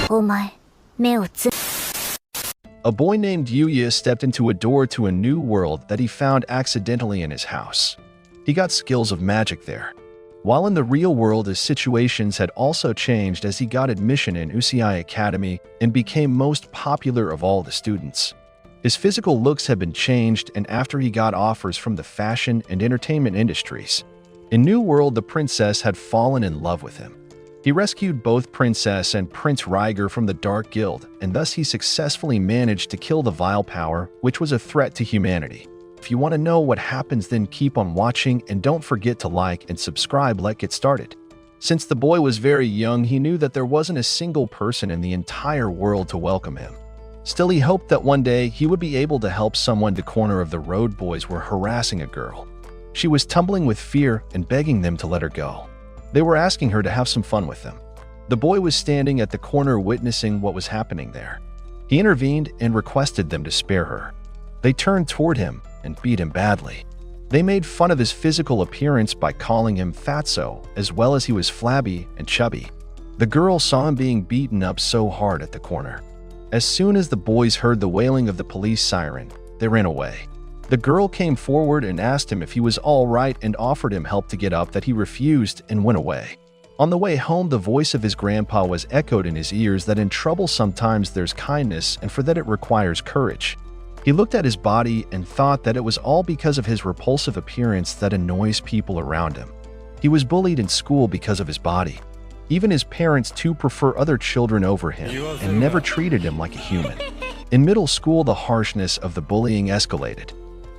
お前、目をつ。A boy named Yuya stepped into a door to a new world that he found accidentally in his house. He got skills of magic there. While in the real world, his situations had also changed as he got admission in Usui Academy and became most popular of all the students. His physical looks had been changed, and after he got offers from the fashion and entertainment industries. In New World, the princess had fallen in love with him. He rescued both Princess and Prince Riger from the Dark Guild, and thus he successfully managed to kill the Vile Power, which was a threat to humanity. If you want to know what happens, then keep on watching and don't forget to like and subscribe. Let's get started. Since the boy was very young, he knew that there wasn't a single person in the entire world to welcome him. Still, he hoped that one day he would be able to help someone. The corner of the road boys were harassing a girl. She was tumbling with fear and begging them to let her go. They were asking her to have some fun with them. The boy was standing at the corner witnessing what was happening there. He intervened and requested them to spare her. They turned toward him and beat him badly. They made fun of his physical appearance by calling him fatso, as well as he was flabby and chubby. The girl saw him being beaten up so hard at the corner. As soon as the boys heard the wailing of the police siren, they ran away. The girl came forward and asked him if he was all right and offered him help to get up, that he refused and went away. On the way home, the voice of his grandpa was echoed in his ears that in trouble sometimes there's kindness, and for that it requires courage. He looked at his body and thought that it was all because of his repulsive appearance that annoys people around him. He was bullied in school because of his body. Even his parents too prefer other children over him and never treated him like a human. In middle school, the harshness of the bullying escalated.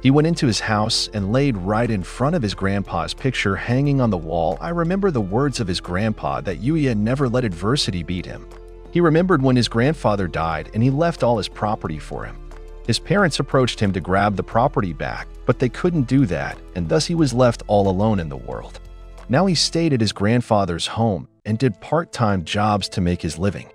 He went into his house and laid right in front of his grandpa's picture hanging on the wall. I remember the words of his grandpa that Yuya never let adversity beat him. He remembered when his grandfather died and he left all his property for him. His parents approached him to grab the property back, but they couldn't do that, and thus he was left all alone in the world. Now he stayed at his grandfather's home and did part-time jobs to make his living.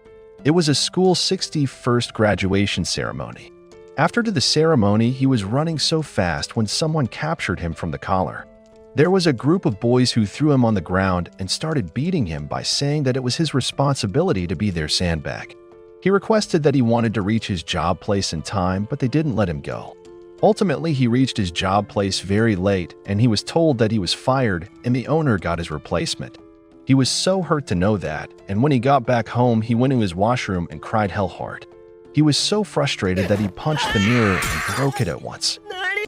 It was a school's 61st graduation ceremony. After the ceremony, he was running so fast when someone captured him from the collar. There was a group of boys who threw him on the ground and started beating him by saying that it was his responsibility to be their sandbag. He requested that he wanted to reach his job place in time, but they didn't let him go. Ultimately, he reached his job place very late, and he was told that he was fired, and the owner got his replacement. He was so hurt to know that, and when he got back home, he went to his washroom and cried hell hard. He was so frustrated that he punched the mirror and broke it at once.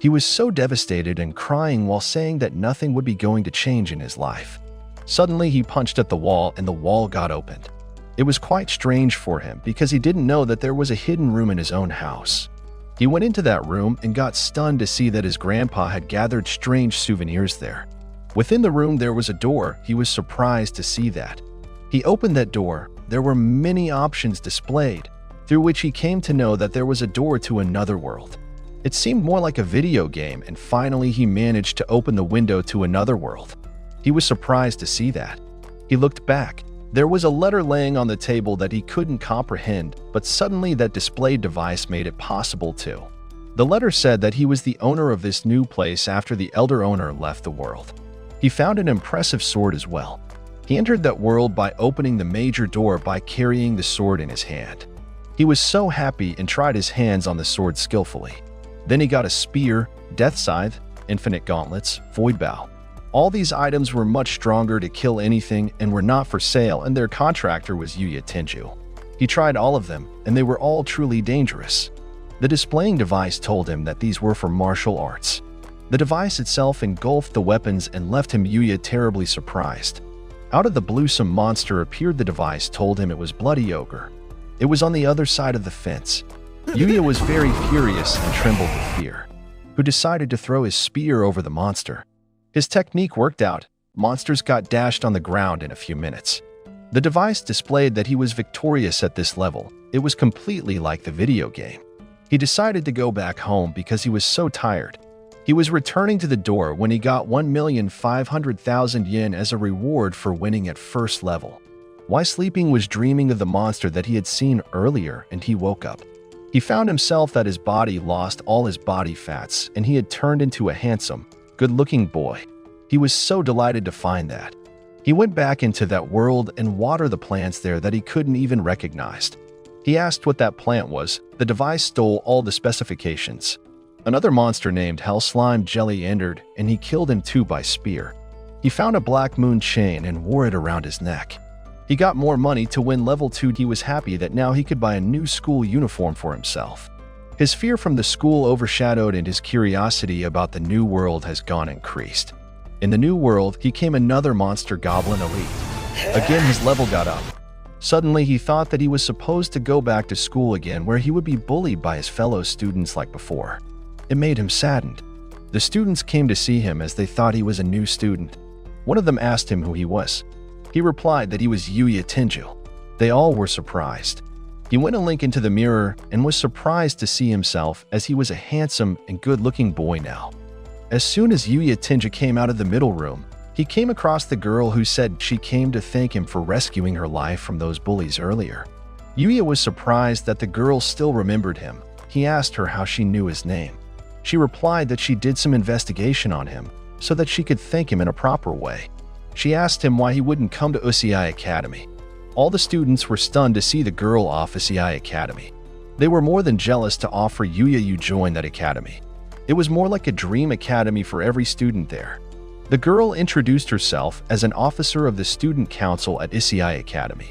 He was so devastated and crying while saying that nothing would be going to change in his life. Suddenly, he punched at the wall and the wall got opened. It was quite strange for him because he didn't know that there was a hidden room in his own house. He went into that room and got stunned to see that his grandpa had gathered strange souvenirs there. Within the room there was a door. He was surprised to see that. He opened that door. There were many options displayed, through which he came to know that there was a door to another world. It seemed more like a video game, and finally he managed to open the window to another world. He was surprised to see that. He looked back. There was a letter laying on the table that he couldn't comprehend, but suddenly that display device made it possible to. The letter said that he was the owner of this new place after the elder owner left the world. He found an impressive sword as well. He entered that world by opening the major door by carrying the sword in his hand. He was so happy and tried his hands on the sword skillfully. Then he got a spear, death scythe, infinite gauntlets, void bow. All these items were much stronger to kill anything and were not for sale, and their contractor was Yuya Tenju. He tried all of them, and they were all truly dangerous. The displaying device told him that these were for martial arts. The device itself engulfed the weapons and left him Yuya terribly surprised. Out of the blue, some monster appeared. The device told him it was Bloody Ogre. It was on the other side of the fence. Yuya was very furious and trembled with fear, who decided to throw his spear over the monster. His technique worked out. Monsters got dashed on the ground in a few minutes. The device displayed that he was victorious at this level. It was completely like the video game. He decided to go back home because he was so tired. He was returning to the door when he got 1,500,000 yen as a reward for winning at first level. While sleeping, was dreaming of the monster that he had seen earlier, and he woke up. He found himself that his body lost all his body fats and he had turned into a handsome, good-looking boy. He was so delighted to find that. He went back into that world and watered the plants there that he couldn't even recognize. He asked what that plant was. The device stole all the specifications. Another monster named Hell Slime Jelly entered, and he killed him too by spear. He found a Black Moon chain and wore it around his neck. He got more money to win level 2. He was happy that now he could buy a new school uniform for himself. His fear from the school overshadowed, and his curiosity about the new world has gone increased. In the new world, he came another monster goblin elite. Again, his level got up. Suddenly, he thought that he was supposed to go back to school again, where he would be bullied by his fellow students like before. It made him saddened. The students came to see him as they thought he was a new student. One of them asked him who he was. He replied that he was Yuya Tenju. They all were surprised. He went a link into the mirror and was surprised to see himself, as he was a handsome and good-looking boy now. As soon as Yuya Tenju came out of the middle room, he came across the girl who said she came to thank him for rescuing her life from those bullies earlier. Yuya was surprised that the girl still remembered him. He asked her how she knew his name. She replied that she did some investigation on him so that she could thank him in a proper way. She asked him why he wouldn't come to Usui Academy. All the students were stunned to see the girl off Usui Academy. They were more than jealous to offer Yuya you join that academy. It was more like a dream academy for every student there. The girl introduced herself as an officer of the student council at Usui Academy.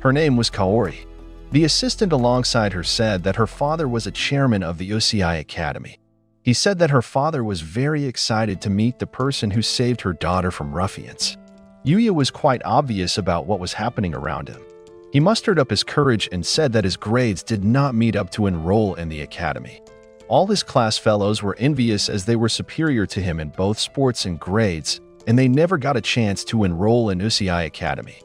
Her name was Kaori. The assistant alongside her said that her father was a chairman of the Usui Academy. He said that her father was very excited to meet the person who saved her daughter from ruffians. Yuya was quite obvious about what was happening around him. He mustered up his courage and said that his grades did not meet up to enroll in the academy. All his class fellows were envious as they were superior to him in both sports and grades, and they never got a chance to enroll in Usui Academy.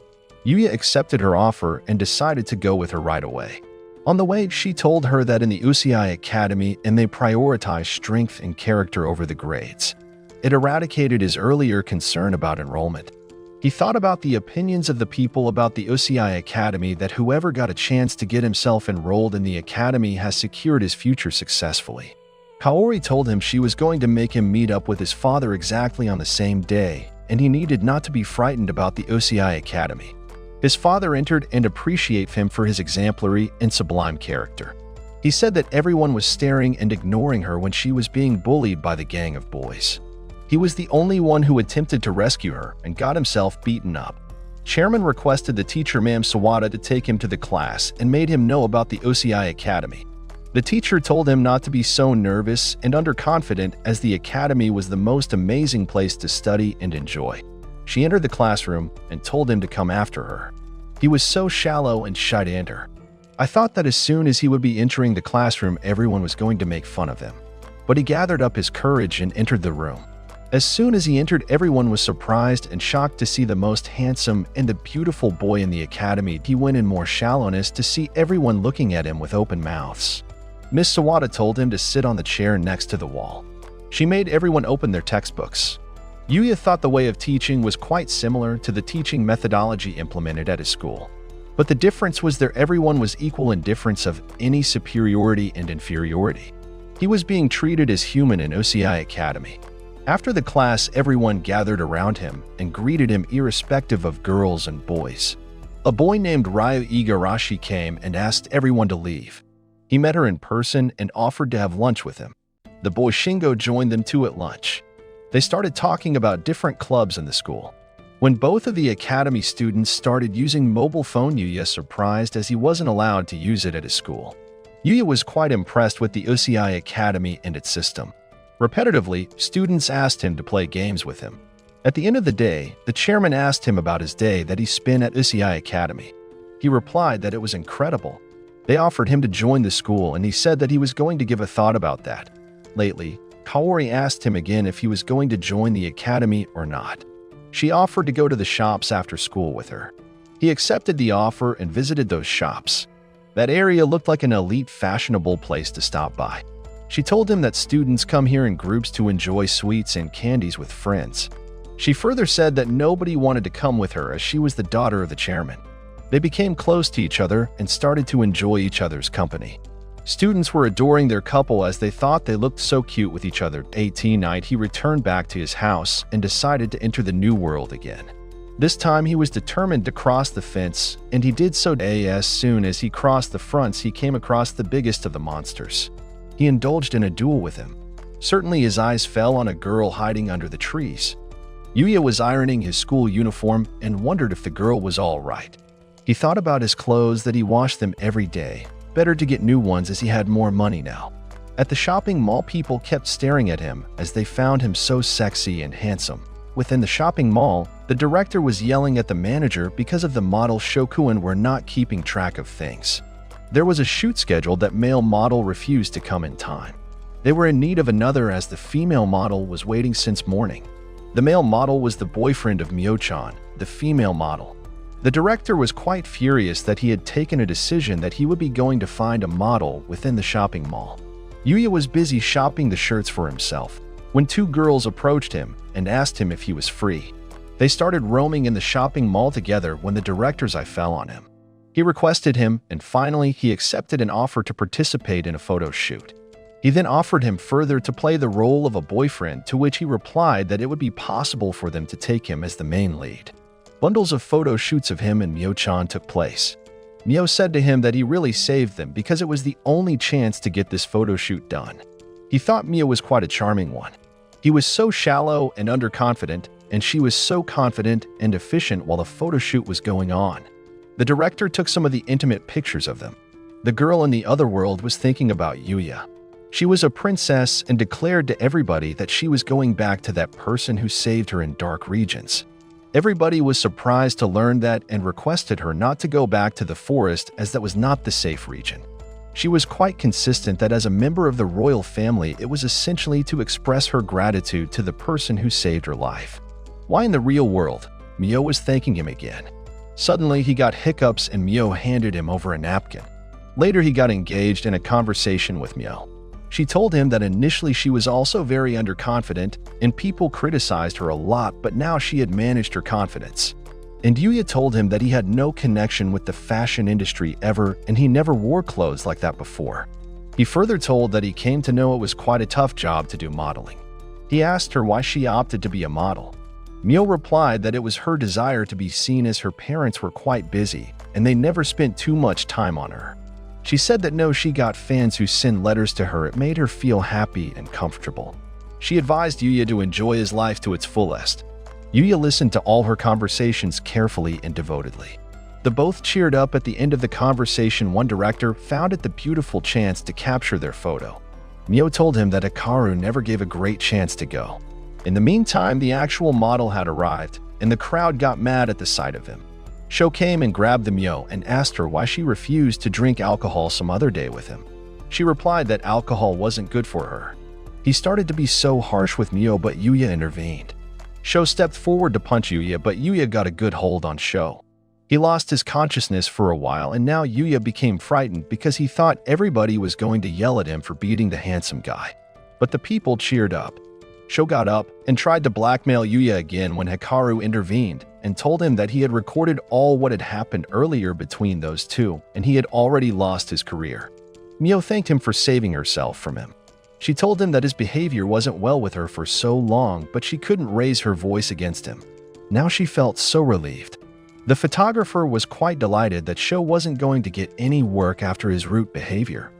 Yuya accepted her offer and decided to go with her right away. On the way, she told her that in the Usui Academy and they prioritize strength and character over the grades. It eradicated his earlier concern about enrollment. He thought about the opinions of the people about the Usui Academy, that whoever got a chance to get himself enrolled in the academy has secured his future successfully. Kaori told him she was going to make him meet up with his father exactly on the same day, and he needed not to be frightened about the Usui Academy. His father entered and appreciated him for his exemplary and sublime character. He said that everyone was staring and ignoring her when she was being bullied by the gang of boys. He was the only one who attempted to rescue her and got himself beaten up. Chairman requested the teacher Ma'am Sawada to take him to the class and made him know about the Usui Academy. The teacher told him not to be so nervous and underconfident, as the academy was the most amazing place to study and enjoy. She entered the classroom and told him to come after her. He was so shallow and shy to enter. I thought that as soon as he would be entering the classroom, everyone was going to make fun of him. But he gathered up his courage and entered the room. As soon as he entered, everyone was surprised and shocked to see the most handsome and the beautiful boy in the academy. He went in more shallowness to see everyone looking at him with open mouths. Miss Sawada told him to sit on the chair next to the wall. She made everyone open their textbooks. Yuya thought the way of teaching was quite similar to the teaching methodology implemented at his school. But the difference was that everyone was equal in difference of any superiority and inferiority. He was being treated as human in Usui Academy. After the class, everyone gathered around him and greeted him irrespective of girls and boys. A boy named Ryu Igarashi came and asked everyone to leave. He met her in person and offered to have lunch with him. The boy Shingo joined them too at lunch. They started talking about different clubs in the school. When both of the academy students started using mobile phone, Yuya surprised as he wasn't allowed to use it at his school. Yuya was quite impressed with the Usui Academy and its system. Repetitively, students asked him to play games with him. At the end of the day, the chairman asked him about his day that he spent at Usui Academy. He replied that it was incredible. They offered him to join the school, and he said that he was going to give a thought about that. Lately, Kaori asked him again if he was going to join the academy or not. She offered to go to the shops after school with her. He accepted the offer and visited those shops. That area looked like an elite, fashionable place to stop by. She told him that students come here in groups to enjoy sweets and candies with friends. She further said that nobody wanted to come with her as she was the daughter of the chairman. They became close to each other and started to enjoy each other's company. Students were adoring their couple as they thought they looked so cute with each other. 18 night, he returned back to his house and decided to enter the new world again. This time he was determined to cross the fence, and he did so. As soon as he crossed the fronts, he came across the biggest of the monsters. He indulged in a duel with him. Certainly his eyes fell on a girl hiding under the trees. Yuya was ironing his school uniform and wondered if the girl was all right. He thought about his clothes, that he washed them every day. Better to get new ones as he had more money now. At the shopping mall, people kept staring at him as they found him so sexy and handsome. Within the shopping mall, the director was yelling at the manager because of the model Shokuen were not keeping track of things. There was a shoot scheduled that male model refused to come in time. They were in need of another as the female model was waiting since morning. The male model was the boyfriend of Mio-chan, the female model. The director was quite furious that he had taken a decision that he would be going to find a model within the shopping mall. Yuya was busy shopping the shirts for himself when two girls approached him and asked him if he was free. They started roaming in the shopping mall together when the director's eye fell on him. He requested him, and finally he accepted an offer to participate in a photo shoot. He then offered him further to play the role of a boyfriend, to which he replied that it would be possible for them to take him as the main lead. Bundles of photo shoots of him and Mio-chan took place. Mio said to him that he really saved them because it was the only chance to get this photo shoot done. He thought Mio was quite a charming one. He was so shallow and underconfident, and she was so confident and efficient while the photo shoot was going on. The director took some of the intimate pictures of them. The girl in the other world was thinking about Yuya. She was a princess and declared to everybody that she was going back to that person who saved her in dark regions. Everybody was surprised to learn that and requested her not to go back to the forest, as that was not the safe region. She was quite consistent that as a member of the royal family, it was essentially to express her gratitude to the person who saved her life. Why in the real world? Mio was thanking him again. Suddenly he got hiccups and Mio handed him over a napkin. Later he got engaged in a conversation with Mio. She told him that initially she was also very underconfident and people criticized her a lot, but now she had managed her confidence. And Yuya told him that he had no connection with the fashion industry ever, and he never wore clothes like that before. He further told that he came to know it was quite a tough job to do modeling. He asked her why she opted to be a model. Mio replied that it was her desire to be seen, as her parents were quite busy and they never spent too much time on her. She said that no, she got fans who send letters to her. It made her feel happy and comfortable. She advised Yuya to enjoy his life to its fullest. Yuya listened to all her conversations carefully and devotedly. The both cheered up at the end of the conversation. One director found it the beautiful chance to capture their photo. Mio told him that Hikaru never gave a great chance to go. In the meantime, the actual model had arrived, and the crowd got mad at the sight of him. Sho came and grabbed the Mio and asked her why she refused to drink alcohol some other day with him. She replied that alcohol wasn't good for her. He started to be so harsh with Mio, but Yuya intervened. Sho stepped forward to punch Yuya, but Yuya got a good hold on Sho. He lost his consciousness for a while, and now Yuya became frightened because he thought everybody was going to yell at him for beating the handsome guy. But the people cheered up. Sho got up and tried to blackmail Yuya again when Hikaru intervened and told him that he had recorded all what had happened earlier between those two, and he had already lost his career. Mio thanked him for saving herself from him. She told him that his behavior wasn't well with her for so long, but she couldn't raise her voice against him. Now she felt so relieved. The photographer was quite delighted that Sho wasn't going to get any work after his rude behavior.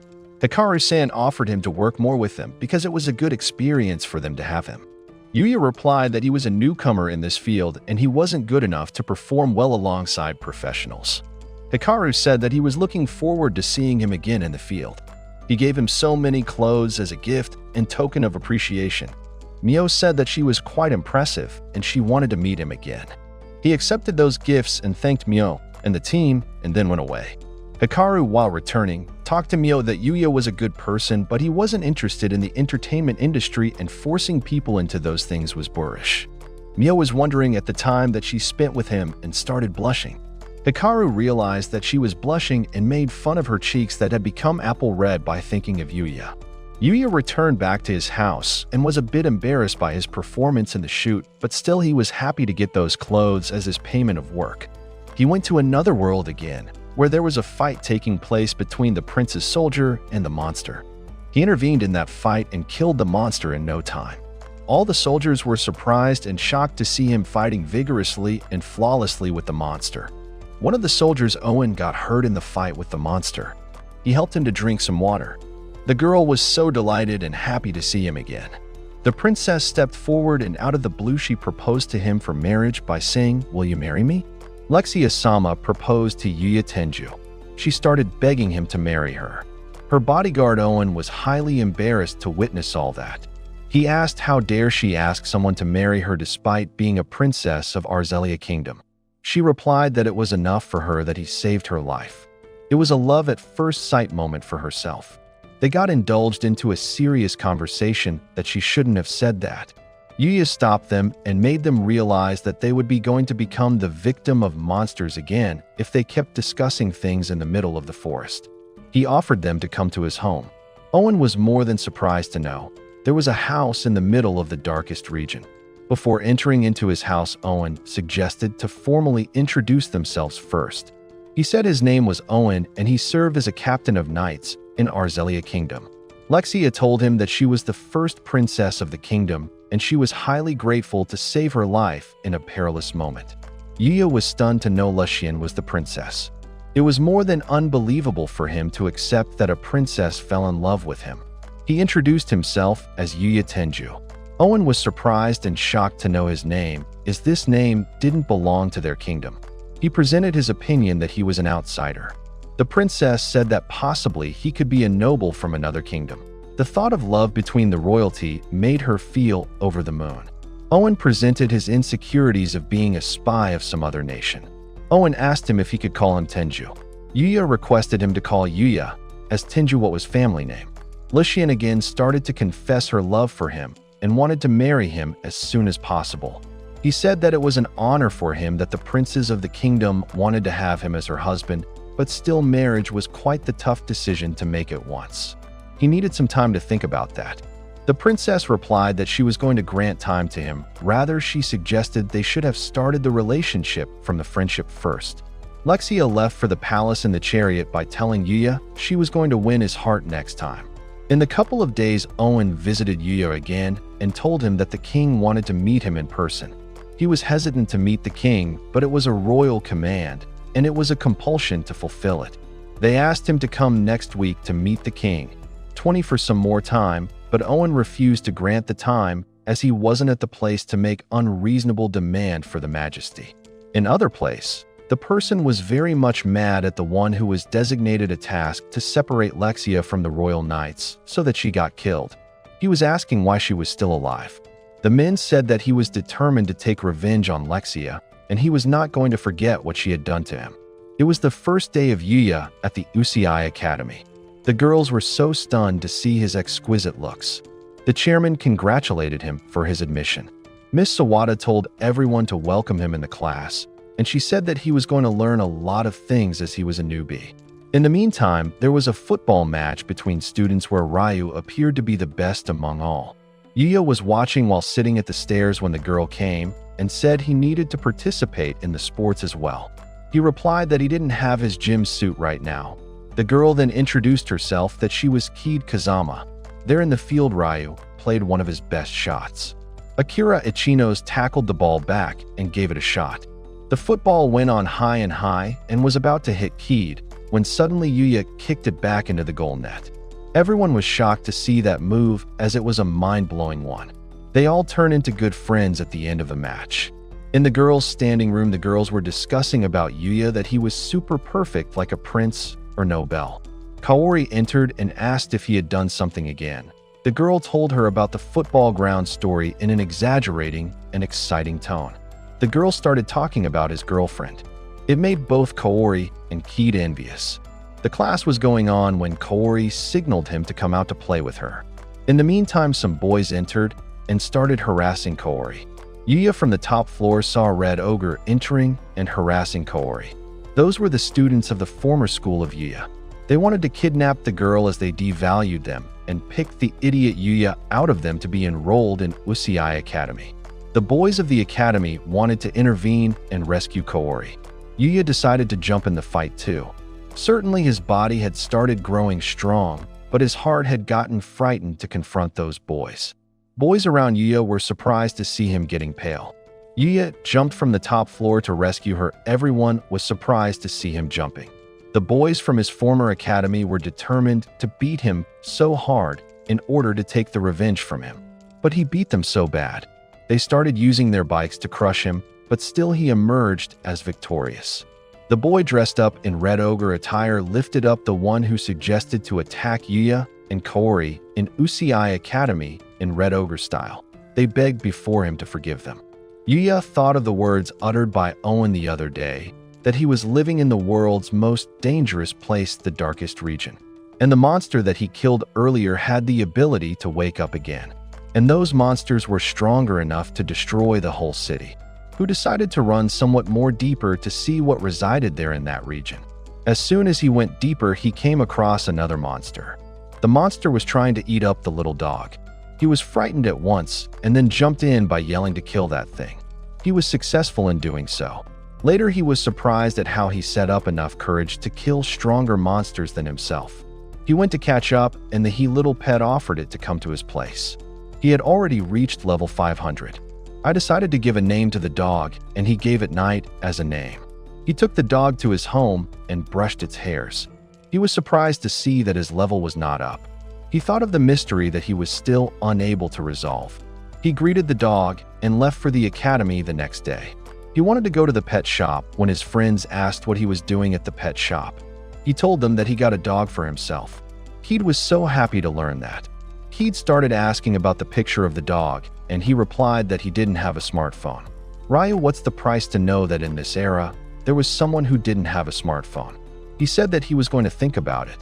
Hikaru-san offered him to work more with them because it was a good experience for them to have him. Yuya replied that he was a newcomer in this field and he wasn't good enough to perform well alongside professionals. Hikaru said that he was looking forward to seeing him again in the field. He gave him so many clothes as a gift and token of appreciation. Mio said that she was quite impressive and she wanted to meet him again. He accepted those gifts and thanked Mio and the team and then went away. Hikaru, while returning, talked to Mio that Yuya was a good person, but he wasn't interested in the entertainment industry and forcing people into those things was boorish. Mio was wondering at the time that she spent with him and started blushing. Hikaru realized that she was blushing and made fun of her cheeks that had become apple red by thinking of Yuya. Yuya returned back to his house and was a bit embarrassed by his performance in the shoot, but still he was happy to get those clothes as his payment of work. He went to another world again, where there was a fight taking place between the prince's soldier and the monster. He intervened in that fight and killed the monster in no time. All the soldiers were surprised and shocked to see him fighting vigorously and flawlessly with the monster. One of the soldiers, Owen, got hurt in the fight with the monster. He helped him to drink some water. The girl was so delighted and happy to see him again. The princess stepped forward and out of the blue she proposed to him for marriage by saying, "Will you marry me?" Lexia Sama proposed to Yuya Tenju. She started begging him to marry her. Her bodyguard Owen was highly embarrassed to witness all that. He asked how dare she ask someone to marry her despite being a princess of Arzelia Kingdom. She replied that it was enough for her that he saved her life. It was a love at first sight moment for herself. They got indulged into a serious conversation that she shouldn't have said that. Yuya stopped them and made them realize that they would be going to become the victim of monsters again if they kept discussing things in the middle of the forest. He offered them to come to his home. Owen was more than surprised to know there was a house in the middle of the darkest region. Before entering into his house, Owen suggested to formally introduce themselves first. He said his name was Owen and he served as a captain of knights in Arzelia Kingdom. Lexia told him that she was the first princess of the kingdom and she was highly grateful to save her life in a perilous moment. Yuya was stunned to know Luxian was the princess. It was more than unbelievable for him to accept that a princess fell in love with him. He introduced himself as Yuya Tenju. Owen was surprised and shocked to know his name, as this name didn't belong to their kingdom. He presented his opinion that he was an outsider. The princess said that possibly he could be a noble from another kingdom. The thought of love between the royalty made her feel over the moon. Owen presented his insecurities of being a spy of some other nation. Owen asked him if he could call him Tenju. Yuya requested him to call Yuya, as Tenju what was family name. Luxian again started to confess her love for him and wanted to marry him as soon as possible. He said that it was an honor for him that the princes of the kingdom wanted to have him as her husband, but still marriage was quite the tough decision to make at once. He needed some time to think about that. The princess replied that she was going to grant time to him. Rather, she suggested they should have started the relationship from the friendship first. Lexia left for the palace in the chariot by telling Yuya she was going to win his heart next time. In the couple of days, Owen visited Yuya again and told him that the king wanted to meet him in person. He was hesitant to meet the king, but it was a royal command, and it was a compulsion to fulfill it. They asked him to come next week to meet the king, 20 for some more time, but Owen refused to grant the time as he wasn't at the place to make unreasonable demand for the majesty. In other place, the person was very much mad at the one who was designated a task to separate Lexia from the royal knights so that she got killed. He was asking why she was still alive. The men said that he was determined to take revenge on Lexia, and he was not going to forget what she had done to him. It was the first day of Yuya at the Usui Academy. The girls were so stunned to see his exquisite looks. The chairman congratulated him for his admission. Miss Sawada told everyone to welcome him in the class, and she said that he was going to learn a lot of things as he was a newbie. In the meantime, there was a football match between students where Ryu appeared to be the best among all. Yuya was watching while sitting at the stairs when the girl came and said he needed to participate in the sports as well. He replied that he didn't have his gym suit right now. The girl then introduced herself that she was Kid Kazama. There in the field, Ryu played one of his best shots. Akira Ichinos tackled the ball back and gave it a shot. The football went on high and was about to hit Kid when suddenly Yuya kicked it back into the goal net. Everyone was shocked to see that move as it was a mind-blowing one. They all turned into good friends at the end of the match. In the girls' standing room, the girls were discussing about Yuya that he was super perfect like a prince or Nobel. Kaori entered and asked if he had done something again. The girl told her about the football ground story in an exaggerating and exciting tone. The girl started talking about his girlfriend. It made both Kaori and Kid envious. The class was going on when Kaori signaled him to come out to play with her. In the meantime, some boys entered and started harassing Kaori. Yuya from the top floor saw a red ogre entering and harassing Kaori. Those were the students of the former school of Yuya. They wanted to kidnap the girl as they devalued them and picked the idiot Yuya out of them to be enrolled in Usui Academy. The boys of the academy wanted to intervene and rescue Kaori. Yuya decided to jump in the fight too. Certainly his body had started growing strong, but his heart had gotten frightened to confront those boys. Boys around Yuya were surprised to see him getting pale. Yuya jumped from the top floor to rescue her. Everyone was surprised to see him jumping. The boys from his former academy were determined to beat him so hard in order to take the revenge from him. But he beat them so bad. They started using their bikes to crush him, but still he emerged as victorious. The boy dressed up in Red Ogre attire lifted up the one who suggested to attack Yuya and Kaori in Usui Academy in Red Ogre style. They begged before him to forgive them. Yuya thought of the words uttered by Owen the other day, that he was living in the world's most dangerous place, the darkest region. And the monster that he killed earlier had the ability to wake up again. And those monsters were stronger enough to destroy the whole city. Who decided to run somewhat more deeper to see what resided there in that region. As soon as he went deeper, he came across another monster. The monster was trying to eat up the little dog. He was frightened at once and then jumped in by yelling to kill that thing. He was successful in doing so. Later, he was surprised at how he set up enough courage to kill stronger monsters than himself. He went to catch up, and the little pet offered it to come to his place. He had already reached level 500. I decided to give a name to the dog, and he gave it Night as a name. He took the dog to his home and brushed its hairs. He was surprised to see that his level was not up. He thought of the mystery that he was still unable to resolve. He greeted the dog and left for the academy the next day. He wanted to go to the pet shop when his friends asked what he was doing at the pet shop. He told them that he got a dog for himself. Keed was so happy to learn that. Keed started asking about the picture of the dog, and he replied that he didn't have a smartphone. Ryu, what's the price to know that in this era, there was someone who didn't have a smartphone? He said that he was going to think about it.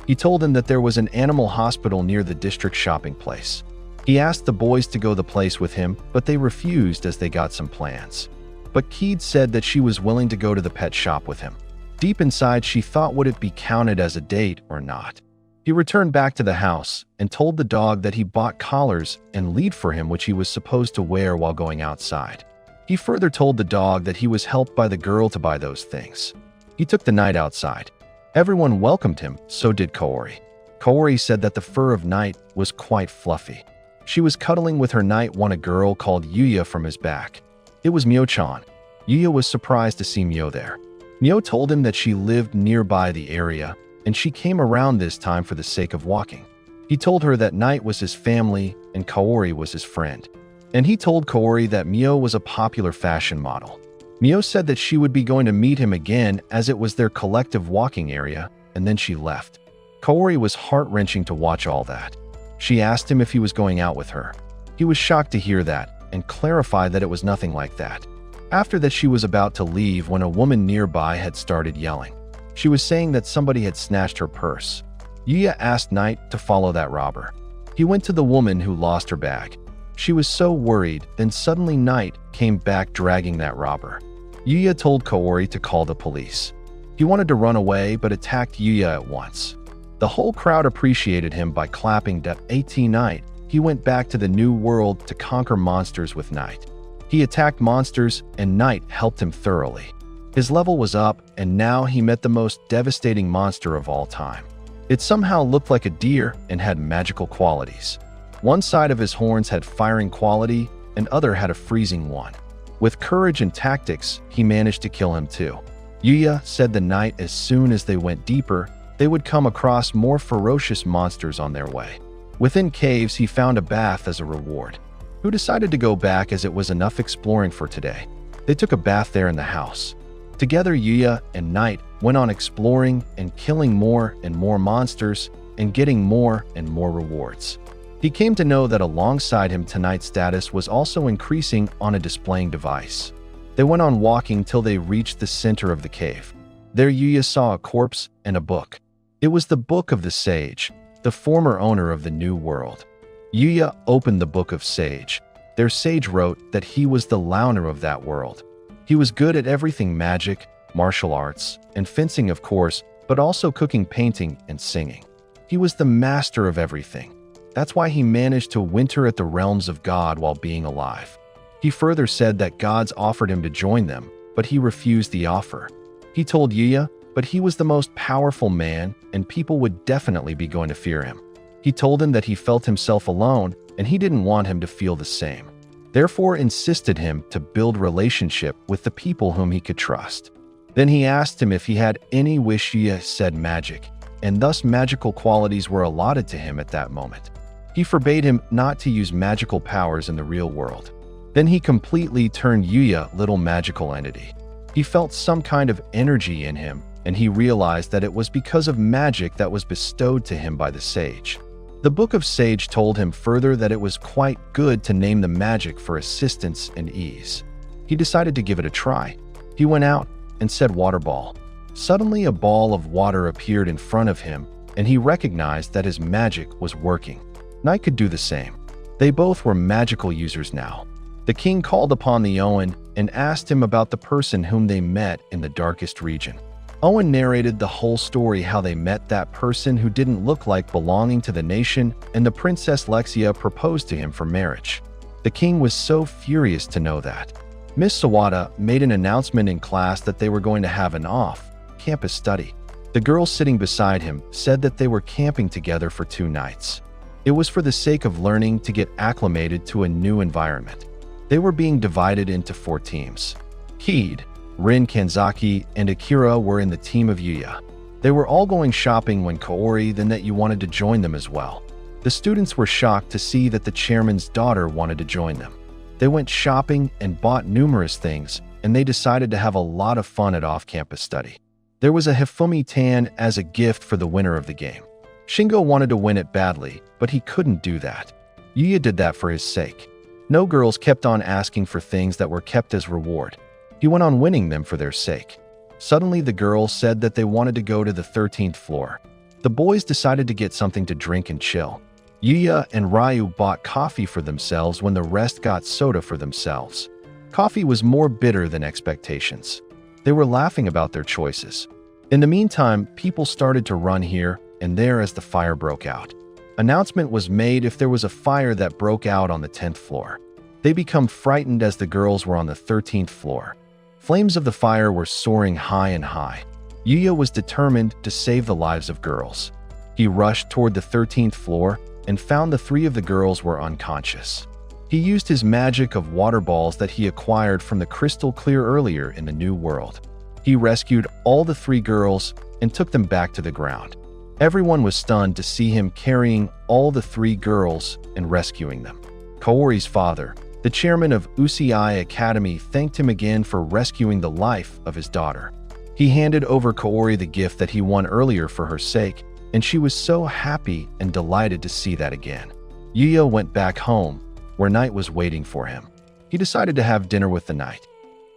He told him that there was an animal hospital near the district shopping place. He asked the boys to go the place with him, but they refused as they got some plans. But Keed said that she was willing to go to the pet shop with him. Deep inside, she thought, would it be counted as a date or not? He returned back to the house and told the dog that he bought collars and lead for him which he was supposed to wear while going outside. He further told the dog that he was helped by the girl to buy those things. He took the Night outside. Everyone welcomed him, so did Kaori. Kaori said that the fur of Night was quite fluffy. She was cuddling with her Night when a girl called Yuya from his back. It was Mio-chan. Yuya was surprised to see Mio there. Mio told him that she lived nearby the area, and she came around this time for the sake of walking. He told her that Night was his family and Kaori was his friend. And he told Kaori that Mio was a popular fashion model. Mio said that she would be going to meet him again as it was their collective walking area, and then she left. Kaori was heart-wrenching to watch all that. She asked him if he was going out with her. He was shocked to hear that, and clarified that it was nothing like that. After that, she was about to leave when a woman nearby had started yelling. She was saying that somebody had snatched her purse. Yuya asked Night to follow that robber. He went to the woman who lost her bag. She was so worried, then suddenly Night came back dragging that robber. Yuya told Kaori to call the police. He wanted to run away but attacked Yuya at once. The whole crowd appreciated him by clapping that AT Night. He went back to the new world to conquer monsters with Night. He attacked monsters and Night helped him thoroughly. His level was up and now he met the most devastating monster of all time. It somehow looked like a deer and had magical qualities. One side of his horns had firing quality and other had a freezing one. With courage and tactics, he managed to kill him too. Yuya said the Night as soon as they went deeper, they would come across more ferocious monsters on their way. Within caves, he found a bath as a reward. Who decided to go back as it was enough exploring for today. They took a bath there in the house. Together, Yuya and Night went on exploring and killing more and more monsters and getting more and more rewards. He came to know that alongside him, Tonight's status was also increasing on a displaying device. They went on walking till they reached the center of the cave. There Yuya saw a corpse and a book. It was the Book of the Sage, the former owner of the New World. Yuya opened the Book of Sage. Their sage wrote that he was the owner of that world. He was good at everything magic, martial arts, and fencing of course, but also cooking, painting, and singing. He was the master of everything. That's why he managed to winter at the realms of God while being alive. He further said that gods offered him to join them, but he refused the offer. He told Yuya, but he was the most powerful man and people would definitely be going to fear him. He told him that he felt himself alone and he didn't want him to feel the same. Therefore insisted him to build relationship with the people whom he could trust. Then he asked him if he had any wish. Yuya said magic, and thus magical qualities were allotted to him at that moment. He forbade him not to use magical powers in the real world. Then he completely turned Yuya little magical entity. He felt some kind of energy in him, and he realized that it was because of magic that was bestowed to him by the sage. The Book of Sage told him further that it was quite good to name the magic for assistance and ease. He decided to give it a try. He went out and said water ball. Suddenly a ball of water appeared in front of him, and he recognized that his magic was working. Knight could do the same. They both were magical users now. The king called upon the Owen and asked him about the person whom they met in the darkest region. Owen narrated the whole story, how they met that person who didn't look like belonging to the nation, and the Princess Lexia proposed to him for marriage. The king was so furious to know that. Miss Sawada made an announcement in class that they were going to have an off-campus study. The girl sitting beside him said that they were camping together for 2 nights. It was for the sake of learning to get acclimated to a new environment. They were being divided into 4 teams. Heed, Rin, Kanzaki, and Akira were in the team of Yuya. They were all going shopping when Kaori then that you wanted to join them as well. The students were shocked to see that the chairman's daughter wanted to join them. They went shopping and bought numerous things, and they decided to have a lot of fun at off-campus study. There was a Hifumi Tan as a gift for the winner of the game. Shingo wanted to win it badly, but he couldn't do that. Yuya did that for his sake. No girls kept on asking for things that were kept as reward. He went on winning them for their sake. Suddenly the girls said that they wanted to go to the 13th floor. The boys decided to get something to drink and chill. Yuya and Ryu bought coffee for themselves when the rest got soda for themselves. Coffee was more bitter than expectations. They were laughing about their choices. In the meantime, people started to run here and there as the fire broke out. Announcement was made if there was a fire that broke out on the 10th floor. They become frightened as the girls were on the 13th floor. Flames of the fire were soaring high and high. Yuya was determined to save the lives of girls. He rushed toward the 13th floor and found the 3 of the girls were unconscious. He used his magic of water balls that he acquired from the crystal clear earlier in the new world. He rescued all the 3 girls and took them back to the ground. Everyone was stunned to see him carrying all the 3 girls and rescuing them. Kaori's father, the chairman of Usui Academy, thanked him again for rescuing the life of his daughter. He handed over Kaori the gift that he won earlier for her sake, and she was so happy and delighted to see that again. Yuya went back home, where Knight was waiting for him. He decided to have dinner with the Knight.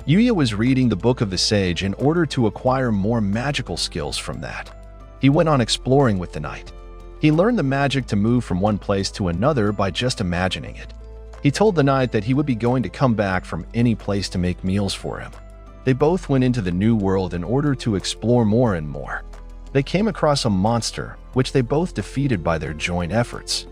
Yuya was reading the Book of the Sage in order to acquire more magical skills from that. He went on exploring with the Knight. He learned the magic to move from one place to another by just imagining it. He told the Knight that he would be going to come back from any place to make meals for him. They both went into the new world in order to explore more and more. They came across a monster, which they both defeated by their joint efforts.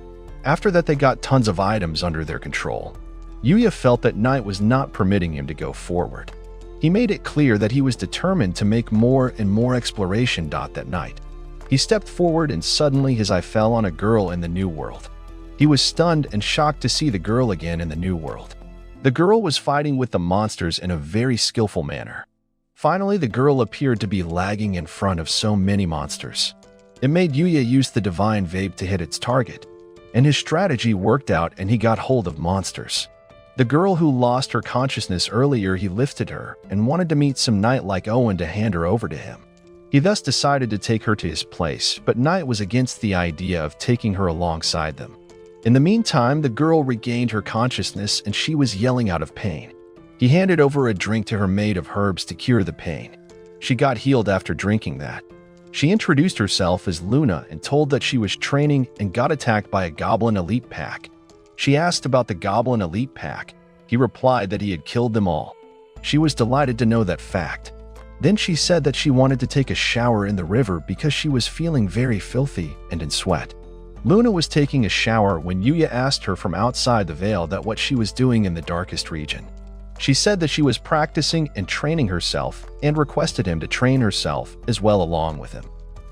After that, they got tons of items under their control. Yuya felt that Knight was not permitting him to go forward. He made it clear that he was determined to make more and more exploration that night. He stepped forward and suddenly his eye fell on a girl in the new world. He was stunned and shocked to see the girl again in the new world. The girl was fighting with the monsters in a very skillful manner. Finally, the girl appeared to be lagging in front of so many monsters. It made Yuya use the divine vape to hit its target, and his strategy worked out and he got hold of monsters. The girl who lost her consciousness earlier, he lifted her and wanted to meet some knight like Owen to hand her over to him. He thus decided to take her to his place, but Knight was against the idea of taking her alongside them. In the meantime, the girl regained her consciousness and she was yelling out of pain. He handed over a drink to her made of herbs to cure the pain. She got healed after drinking that. She introduced herself as Luna and told that she was training and got attacked by a Goblin Elite Pack. She asked about the Goblin Elite Pack. He replied that he had killed them all. She was delighted to know that fact. Then she said that she wanted to take a shower in the river because she was feeling very filthy and in sweat. Luna was taking a shower when Yuya asked her from outside the veil that what she was doing in the darkest region. She said that she was practicing and training herself and requested him to train herself as well along with him.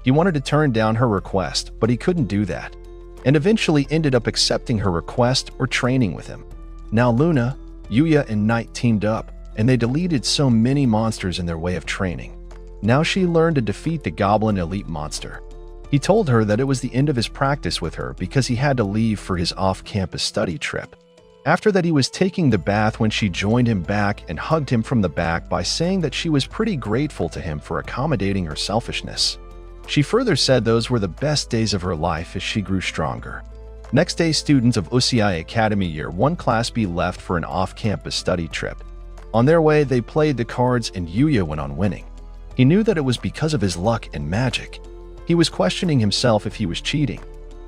He wanted to turn down her request, but he couldn't do that. and eventually ended up accepting her request or training with him. Now Luna, Yuya, and Knight teamed up, and they deleted so many monsters in their way of training. Now she learned to defeat the Goblin Elite monster. He told her that it was the end of his practice with her because he had to leave for his off-campus study trip. After that, he was taking the bath when she joined him back and hugged him from the back by saying that she was pretty grateful to him for accommodating her selfishness. She further said those were the best days of her life as she grew stronger. Next day, students of Usui Academy Year 1 Class B left for an off-campus study trip. On their way, they played the cards and Yuya went on winning. He knew that it was because of his luck and magic. He was questioning himself if he was cheating.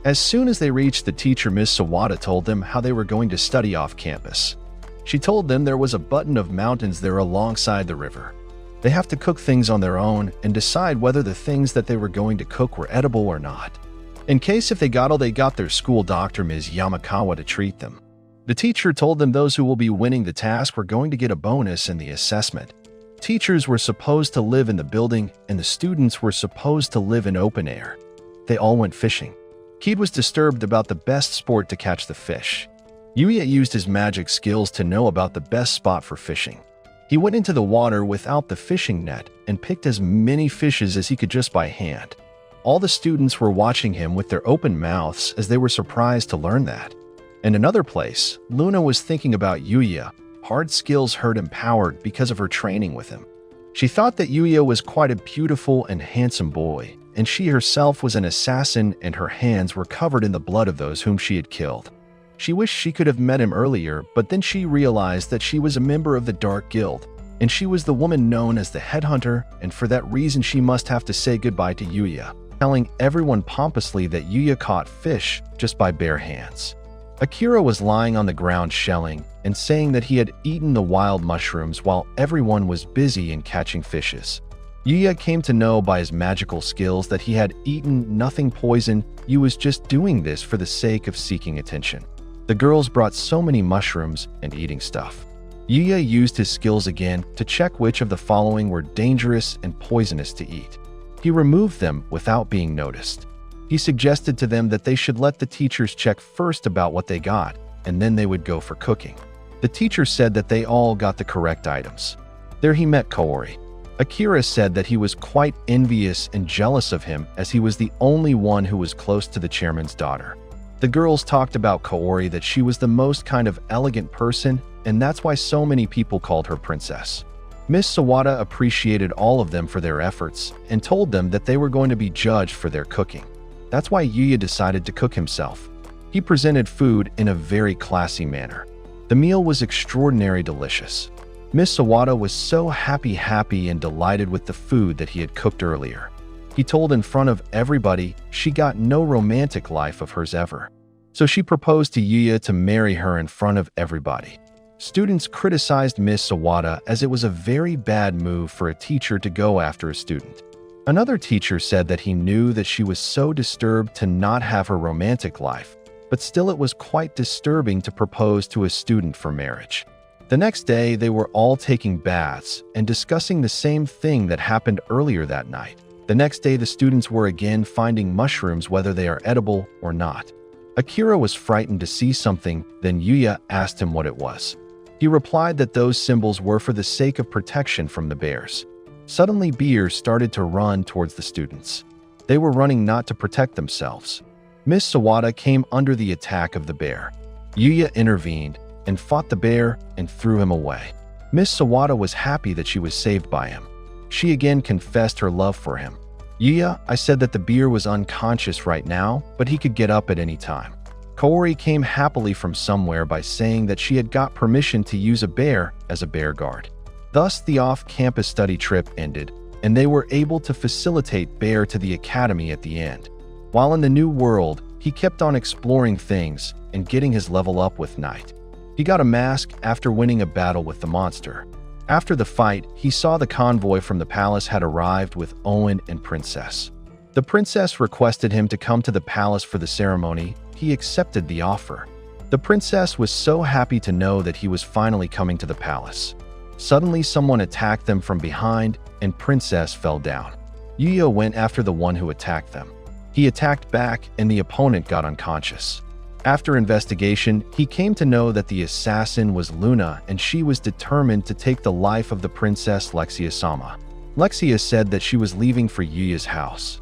As soon as they reached, the teacher, Ms. Sawada, told them how they were going to study off campus. She told them there was a button of mountains there alongside the river. They have to cook things on their own and decide whether the things that they were going to cook were edible or not. In case if they got all, they got their school doctor, Ms. Yamakawa, to treat them. The teacher told them those who will be winning the task were going to get a bonus in the assessment. Teachers were supposed to live in the building and the students were supposed to live in open air. They all went fishing. Keed was disturbed about the best sport to catch the fish. Yuya used his magic skills to know about the best spot for fishing. He went into the water without the fishing net and picked as many fishes as he could just by hand. All the students were watching him with their open mouths as they were surprised to learn that. In another place, Luna was thinking about Yuya. Hard skills hurt empowered because of her training with him. She thought that Yuya was quite a beautiful and handsome boy, and she herself was an assassin and her hands were covered in the blood of those whom she had killed. She wished she could have met him earlier, but then she realized that she was a member of the Dark Guild, and she was the woman known as the Headhunter, and for that reason she must have to say goodbye to Yuya, telling everyone pompously that Yuya caught fish just by bare hands. Akira was lying on the ground shelling and saying that he had eaten the wild mushrooms while everyone was busy in catching fishes. Yuya came to know by his magical skills that he had eaten nothing poison. He was just doing this for the sake of seeking attention. The girls brought so many mushrooms and eating stuff. Yuya used his skills again to check which of the following were dangerous and poisonous to eat. He removed them without being noticed. He suggested to them that they should let the teachers check first about what they got, and then they would go for cooking. The teacher said that they all got the correct items. There he met Kaori. Akira said that he was quite envious and jealous of him as he was the only one who was close to the chairman's daughter. The girls talked about Kaori that she was the most kind of elegant person, and that's why so many people called her princess. Miss Sawada appreciated all of them for their efforts and told them that they were going to be judged for their cooking. That's why Yuya decided to cook himself. He presented food in a very classy manner. The meal was extraordinarily delicious. Miss Sawada was so happy and delighted with the food that he had cooked earlier. He told in front of everybody she got no romantic life of hers ever. So she proposed to Yuya to marry her in front of everybody. Students criticized Miss Sawada as it was a very bad move for a teacher to go after a student. Another teacher said that he knew that she was so disturbed to not have her romantic life, but still it was quite disturbing to propose to a student for marriage. The next day, they were all taking baths and discussing the same thing that happened earlier that night. The next day, the students were again finding mushrooms, whether they are edible or not. Akira was frightened to see something, then Yuya asked him what it was. He replied that those symbols were for the sake of protection from the bears. Suddenly, bears started to run towards the students. They were running not to protect themselves. Miss Sawada came under the attack of the bear. Yuya intervened and fought the bear and threw him away. Miss Sawada was happy that she was saved by him. She again confessed her love for him. Yuya, I said that the bear was unconscious right now, but he could get up at any time. Kaori came happily from somewhere by saying that she had got permission to use a bear as a bear guard. Thus, the off-campus study trip ended, and they were able to facilitate Bear to the academy at the end. While in the new world, he kept on exploring things and getting his level up with Knight. He got a mask after winning a battle with the monster. After the fight, he saw the convoy from the palace had arrived with Owen and Princess. The princess requested him to come to the palace for the ceremony. He accepted the offer. The princess was so happy to know that he was finally coming to the palace. Suddenly, someone attacked them from behind, and Princess fell down. Yuya went after the one who attacked them. He attacked back and the opponent got unconscious. After investigation, he came to know that the assassin was Luna and she was determined to take the life of the princess Lexia-sama. Lexia said that she was leaving for Yuya's house.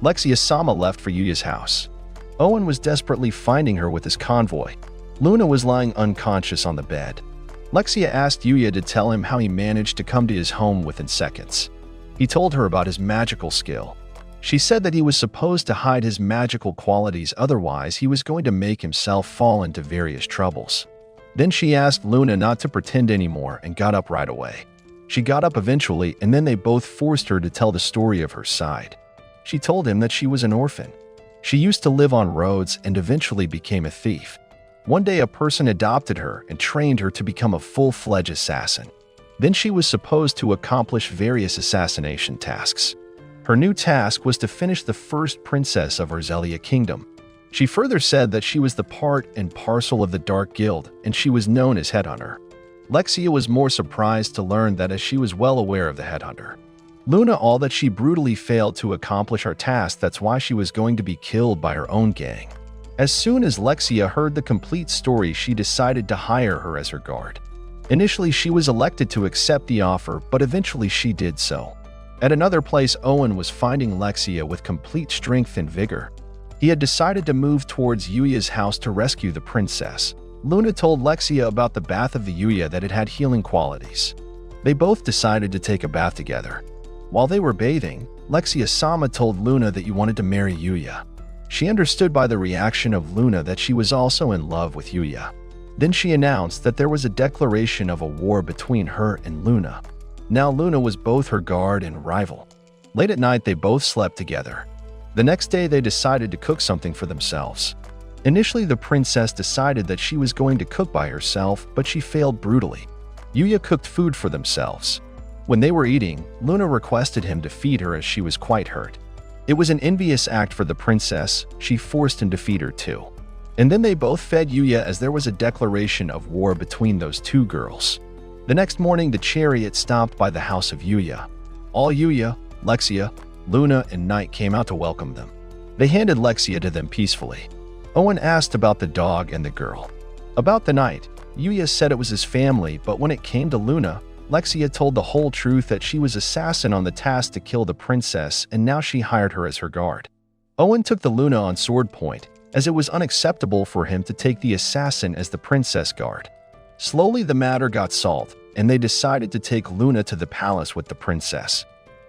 Lexia-sama left for Yuya's house. Owen was desperately finding her with his convoy. Luna was lying unconscious on the bed. Lexia asked Yuya to tell him how he managed to come to his home within seconds. He told her about his magical skill. She said that he was supposed to hide his magical qualities, otherwise he was going to make himself fall into various troubles. Then she asked Luna not to pretend anymore and got up right away. She got up eventually, and then they both forced her to tell the story of her side. She told him that she was an orphan. She used to live on roads and eventually became a thief. One day a person adopted her and trained her to become a full-fledged assassin. Then she was supposed to accomplish various assassination tasks. Her new task was to finish the first princess of Erzelia Kingdom. She further said that she was the part and parcel of the Dark Guild, and she was known as Headhunter. Lexia was more surprised to learn that as she was well aware of the Headhunter. Luna all that she brutally failed to accomplish her task, that's why she was going to be killed by her own gang. As soon as Lexia heard the complete story, she decided to hire her as her guard. Initially, she was elected to accept the offer, but eventually she did so. At another place, Owen was finding Lexia with complete strength and vigor. He had decided to move towards Yuya's house to rescue the princess. Luna told Lexia about the bath of the Yuya, that it had healing qualities. They both decided to take a bath together. While they were bathing, Lexia-sama told Luna that you wanted to marry Yuya. She understood by the reaction of Luna that she was also in love with Yuya. Then she announced that there was a declaration of a war between her and Luna. Now Luna was both her guard and rival. Late at night, they both slept together. The next day, they decided to cook something for themselves. Initially, the princess decided that she was going to cook by herself, but she failed brutally. Yuya cooked food for themselves. When they were eating, Luna requested him to feed her as she was quite hurt. It was an envious act for the princess. She forced him to feed her too. And then they both fed Yuya, as there was a declaration of war between those two girls. The next morning, the chariot stopped by the house of Yuya. All Yuya, Lexia, Luna, and Knight came out to welcome them. They handed Lexia to them peacefully. Owen asked about the dog and the girl. About the Knight, Yuya said it was his family, but when it came to Luna, Lexia told the whole truth, that she was assassin on the task to kill the princess, and now she hired her as her guard. Owen took the Luna on sword point, as it was unacceptable for him to take the assassin as the princess guard. Slowly the matter got solved, and they decided to take Luna to the palace with the princess.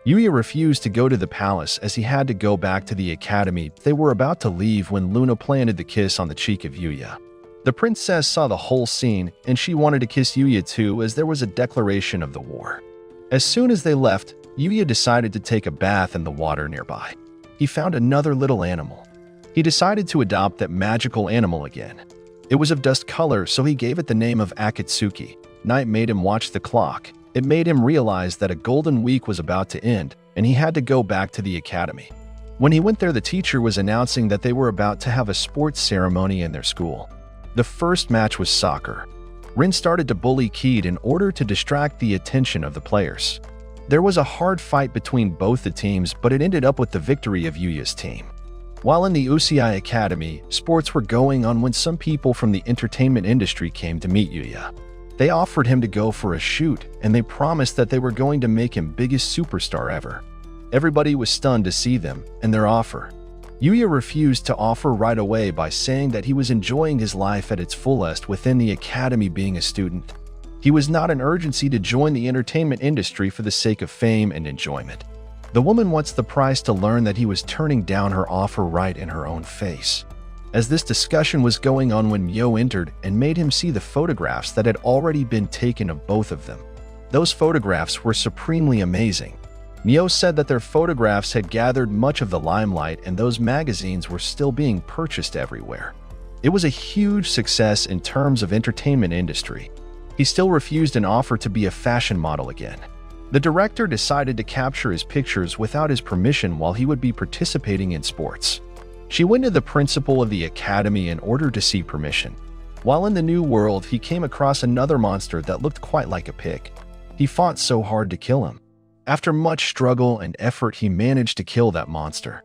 Yuya refused to go to the palace as he had to go back to the academy. They were about to leave when Luna planted the kiss on the cheek of Yuya. The princess saw the whole scene, and she wanted to kiss Yuya too, as there was a declaration of the war. As soon as they left, Yuya decided to take a bath in the water nearby. He found another little animal. He decided to adopt that magical animal again. It was of dust color, so he gave it the name of Akatsuki. Night made him watch the clock. It made him realize that a golden week was about to end, and he had to go back to the academy. When he went there, the teacher was announcing that they were about to have a sports ceremony in their school. The first match was soccer. Rin started to bully Keed in order to distract the attention of the players. There was a hard fight between both the teams, but it ended up with the victory of Yuya's team. While in the Usui Academy, sports were going on when some people from the entertainment industry came to meet Yuya. They offered him to go for a shoot, and they promised that they were going to make him biggest superstar ever. Everybody was stunned to see them and their offer. Yuya refused to offer right away by saying that he was enjoying his life at its fullest within the academy being a student. He was not in urgency to join the entertainment industry for the sake of fame and enjoyment. The woman wants the prize to learn that he was turning down her offer right in her own face. As this discussion was going on when Myo entered and made him see the photographs that had already been taken of both of them. Those photographs were supremely amazing. Myo said that their photographs had gathered much of the limelight, and those magazines were still being purchased everywhere. It was a huge success in terms of entertainment industry. He still refused an offer to be a fashion model again. The director decided to capture his pictures without his permission while he would be participating in sports. She went to the principal of the academy in order to see permission. While in the new world, he came across another monster that looked quite like a pig. He fought so hard to kill him. After much struggle and effort, he managed to kill that monster.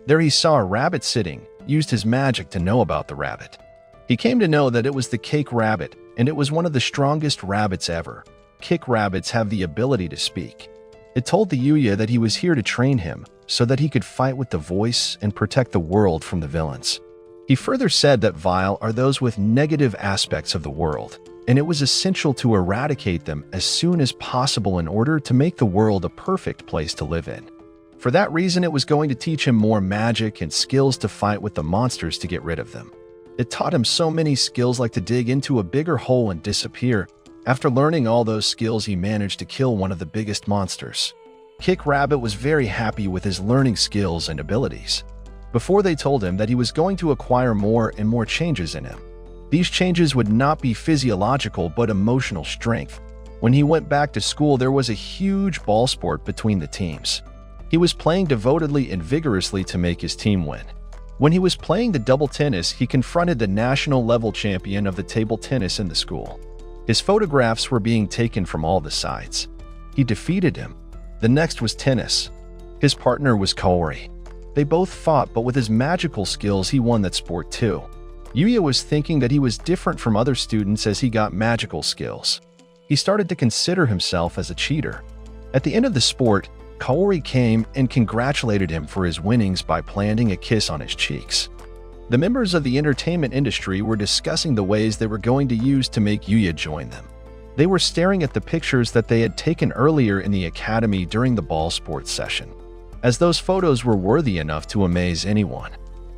There he saw a rabbit sitting, used his magic to know about the rabbit. He came to know that it was the cake rabbit, and it was one of the strongest rabbits ever. Cake rabbits have the ability to speak. It told the Yuya that he was here to train him, so that he could fight with the voice and protect the world from the villains. He further said that vile are those with negative aspects of the world, and it was essential to eradicate them as soon as possible in order to make the world a perfect place to live in. For that reason, it was going to teach him more magic and skills to fight with the monsters to get rid of them. It taught him so many skills, like to dig into a bigger hole and disappear. After learning all those skills, he managed to kill one of the biggest monsters. Cake Rabbit was very happy with his learning skills and abilities. Before, they told him that he was going to acquire more and more changes in him. These changes would not be physiological but emotional strength. When he went back to school, there was a huge ball sport between the teams. He was playing devotedly and vigorously to make his team win. When he was playing the double tennis, he confronted the national level champion of the table tennis in the school. His photographs were being taken from all the sides. He defeated him. The next was tennis. His partner was Kaori. They both fought, but with his magical skills, he won that sport too. Yuya was thinking that he was different from other students as he got magical skills. He started to consider himself as a cheater. At the end of the sport, Kaori came and congratulated him for his winnings by planting a kiss on his cheeks. The members of the entertainment industry were discussing the ways they were going to use to make Yuya join them. They were staring at the pictures that they had taken earlier in the academy during the ball sports session, as those photos were worthy enough to amaze anyone.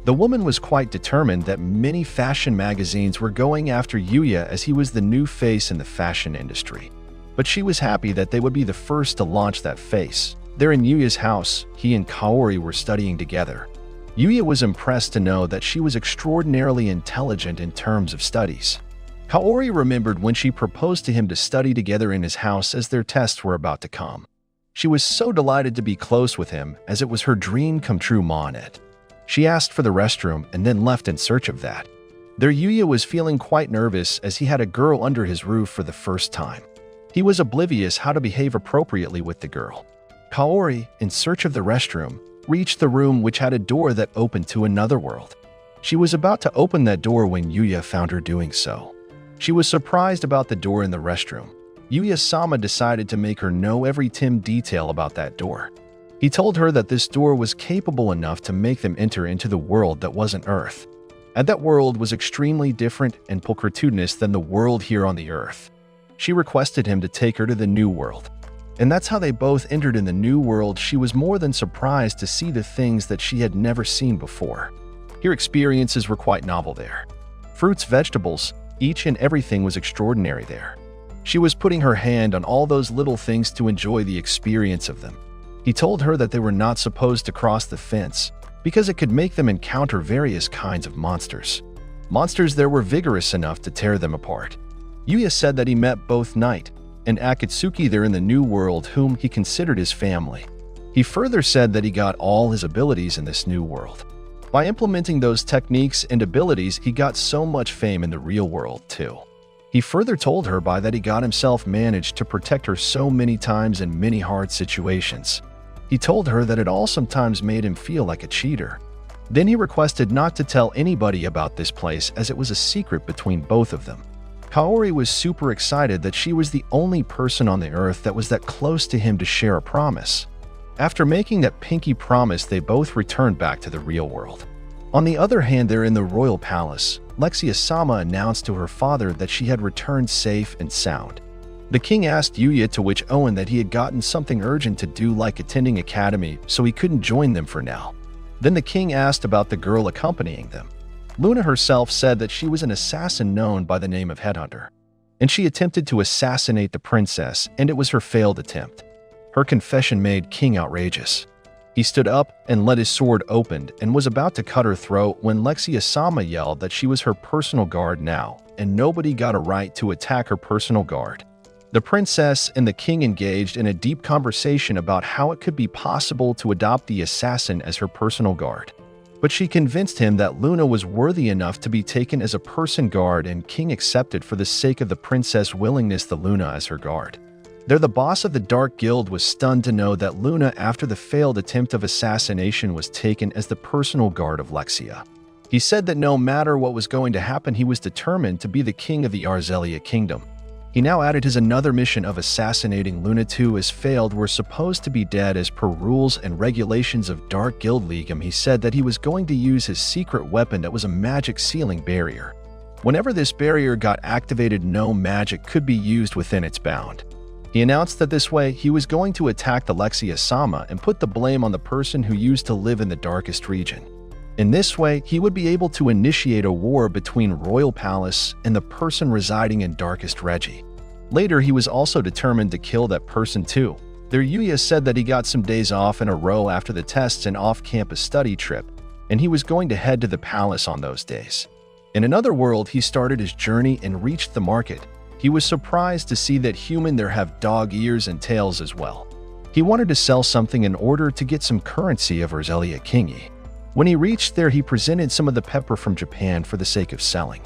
The woman was quite determined that many fashion magazines were going after Yuya as he was the new face in the fashion industry. But she was happy that they would be the first to launch that face. There in Yuya's house, he and Kaori were studying together. Yuya was impressed to know that she was extraordinarily intelligent in terms of studies. Kaori remembered when she proposed to him to study together in his house as their tests were about to come. She was so delighted to be close with him, as it was her dream come true moment. She asked for the restroom and then left in search of that. There, Yuya was feeling quite nervous as he had a girl under his roof for the first time. He was oblivious how to behave appropriately with the girl. Kaori, in search of the restroom, reached the room which had a door that opened to another world. She was about to open that door when Yuya found her doing so. She was surprised about the door in the restroom. Yuya-sama decided to make her know every detail about that door. He told her that this door was capable enough to make them enter into the world that wasn't Earth. And that world was extremely different and pulchritudinous than the world here on the Earth. She requested him to take her to the new world. And that's how they both entered in the new world. She was more than surprised to see the things that she had never seen before. Her experiences were quite novel there. Fruits, vegetables, each and everything was extraordinary there. She was putting her hand on all those little things to enjoy the experience of them. He told her that they were not supposed to cross the fence because it could make them encounter various kinds of monsters. Monsters there were vigorous enough to tear them apart. Yuya said that he met both Knight and Akatsuki there in the new world, whom he considered his family. He further said that he got all his abilities in this new world. By implementing those techniques and abilities, he got so much fame in the real world too. He further told her by that he got himself managed to protect her so many times in many hard situations. He told her that it all sometimes made him feel like a cheater. Then he requested not to tell anybody about this place as it was a secret between both of them. Kaori was super excited that she was the only person on the earth that was that close to him to share a promise. After making that pinky promise, they both returned back to the real world. On the other hand, there in the royal palace, Lexia-sama announced to her father that she had returned safe and sound. The king asked Yuya to which Owen that he had gotten something urgent to do, like attending academy, so he couldn't join them for now. Then the king asked about the girl accompanying them. Luna herself said that she was an assassin known by the name of Headhunter, and she attempted to assassinate the princess, and it was her failed attempt. Her confession made King outrageous. He stood up and let his sword open and was about to cut her throat when Lexia-sama yelled that she was her personal guard now, and nobody got a right to attack her personal guard. The princess and the king engaged in a deep conversation about how it could be possible to adopt the assassin as her personal guard. But she convinced him that Luna was worthy enough to be taken as a person guard, and King accepted for the sake of the princess' willingness the Luna as her guard. There, the boss of the Dark Guild was stunned to know that Luna, after the failed attempt of assassination, was taken as the personal guard of Lexia. He said that no matter what was going to happen, he was determined to be the king of the Arzelia Kingdom. He now added his another mission of assassinating Luna 2 as failed were supposed to be dead as per rules and regulations of Dark Guild League. He said that he was going to use his secret weapon that was a magic sealing barrier. Whenever this barrier got activated, no magic could be used within its bound. He announced that this way he was going to attack the Lexia-sama and put the blame on the person who used to live in the darkest region. In this way, he would be able to initiate a war between Royal Palace and the person residing in Darkest Regi. Later, he was also determined to kill that person too. There, Yuya said that he got some days off in a row after the tests and off-campus study trip, and he was going to head to the palace on those days. In another world, he started his journey and reached the market. He was surprised to see that human there have dog ears and tails as well. He wanted to sell something in order to get some currency of Arzelia Kingi. When he reached there, he presented some of the pepper from Japan for the sake of selling.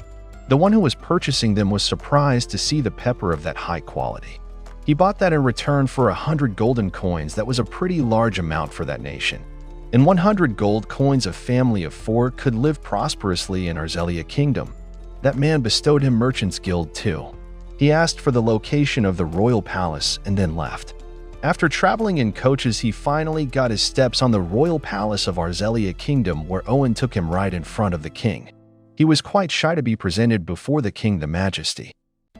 The one who was purchasing them was surprised to see the pepper of that high quality. He bought that in return for 100 golden coins. That was a pretty large amount for that nation. In 100 gold coins, a family of 4 could live prosperously in Arzelia Kingdom. That man bestowed him Merchant's Guild too. He asked for the location of the royal palace and then left. After traveling in coaches, he finally got his steps on the royal palace of Arzelia Kingdom, where Owen took him right in front of the king. He was quite shy to be presented before the king, the majesty.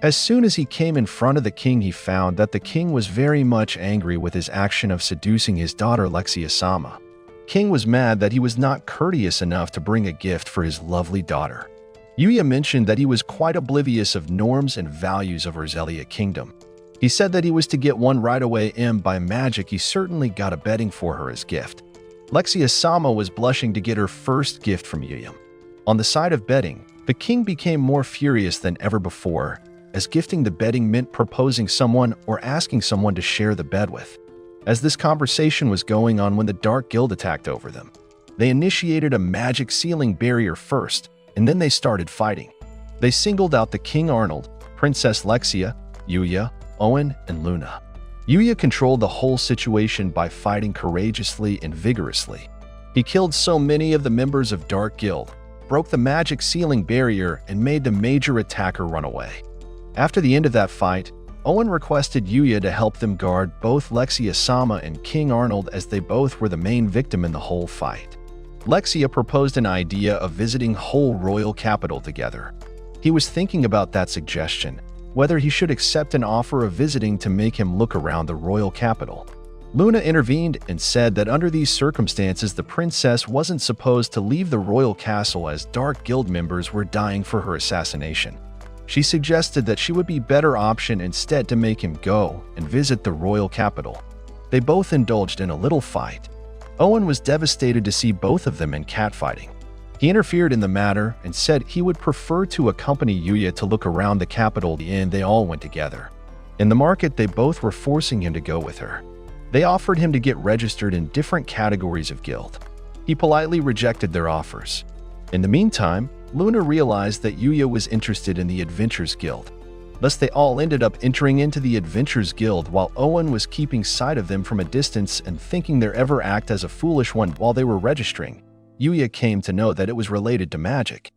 As soon as he came in front of the king, he found that the king was very much angry with his action of seducing his daughter Lexia-sama. King was mad that he was not courteous enough to bring a gift for his lovely daughter. Yuya mentioned that he was quite oblivious of norms and values of Arzelia Kingdom. He said that he was to get one right away, and by magic he certainly got a bedding for her as gift. Lexia-sama was blushing to get her first gift from Yuya. On the side of bedding, the king became more furious than ever before, as gifting the bedding meant proposing someone or asking someone to share the bed with. As this conversation was going on when the Dark Guild attacked over them, they initiated a magic sealing barrier first, and then they started fighting. They singled out the King Arnold, Princess Lexia, Yuya, Owen, and Luna. Yuya controlled the whole situation by fighting courageously and vigorously. He killed so many of the members of Dark Guild, broke the magic sealing barrier, and made the major attacker run away. After the end of that fight, Owen requested Yuya to help them guard both Lexia-sama and King Arnold, as they both were the main victim in the whole fight. Lexia proposed an idea of visiting whole royal capital together. He was thinking about that suggestion, whether he should accept an offer of visiting to make him look around the royal capital. Luna intervened and said that under these circumstances the princess wasn't supposed to leave the royal castle, as Dark Guild members were dying for her assassination. She suggested that she would be better option instead to make him go and visit the royal capital. They both indulged in a little fight. Owen was devastated to see both of them in catfighting. He interfered in the matter and said he would prefer to accompany Yuya to look around the capital, and they all went together. In the market, they both were forcing him to go with her. They offered him to get registered in different categories of guild. He politely rejected their offers. In the meantime, Luna realized that Yuya was interested in the Adventurers Guild. Thus, they all ended up entering into the Adventurers Guild, while Owen was keeping sight of them from a distance and thinking their ever act as a foolish one while they were registering. Yuya came to know that it was related to magic,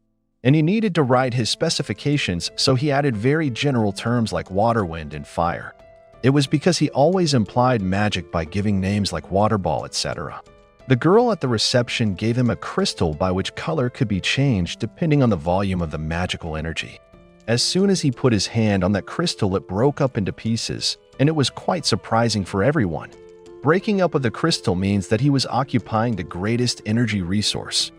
and he needed to write his specifications, so he added very general terms like water, wind, and fire. It was because he always implied magic by giving names like water ball, etc. The girl at the reception gave him a crystal by which color could be changed depending on the volume of the magical energy. As soon as he put his hand on that crystal, it broke up into pieces, and it was quite surprising for everyone. Breaking up of the crystal means that he was occupying the greatest energy resource.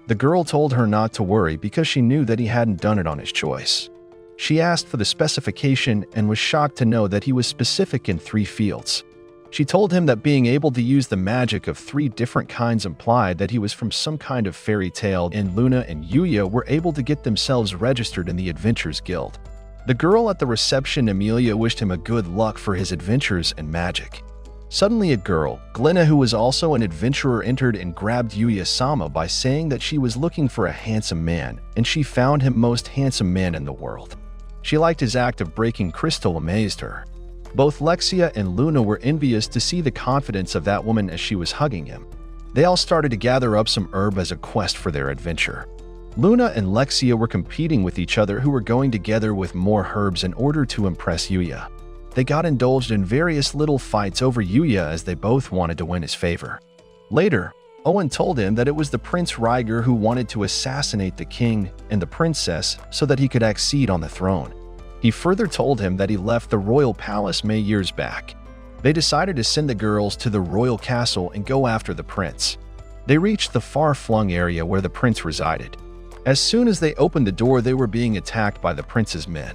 The girl told her not to worry because she knew that he hadn't done it on his choice. She asked for the specification and was shocked to know that he was specific in 3 fields. She told him that being able to use the magic of 3 different kinds implied that he was from some kind of fairy tale, and Luna and Yuya were able to get themselves registered in the Adventurers Guild. The girl at the reception, Amelia, wished him a good luck for his adventures and magic. Suddenly, a girl, Glenna, who was also an adventurer, entered and grabbed Yuya-sama by saying that she was looking for a handsome man, and she found him most handsome man in the world. She liked his act of breaking crystal, amazed her. Both Lexia and Luna were envious to see the confidence of that woman as she was hugging him. They all started to gather up some herb as a quest for their adventure. Luna and Lexia were competing with each other who were going together with more herbs in order to impress Yuya. They got indulged in various little fights over Yuya as they both wanted to win his favor. Later, Owen told him that it was the Prince Ryger who wanted to assassinate the king and the princess so that he could accede on the throne. He further told him that he left the royal palace many years back. They decided to send the girls to the royal castle and go after the prince. They reached the far-flung area where the prince resided. As soon as they opened the door, they were being attacked by the prince's men.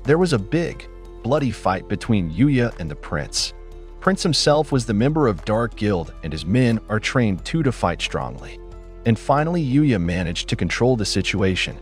There was a big, bloody fight between Yuya and the prince. Prince himself was the member of Dark Guild, and his men are trained to fight strongly. And finally, Yuya managed to control the situation.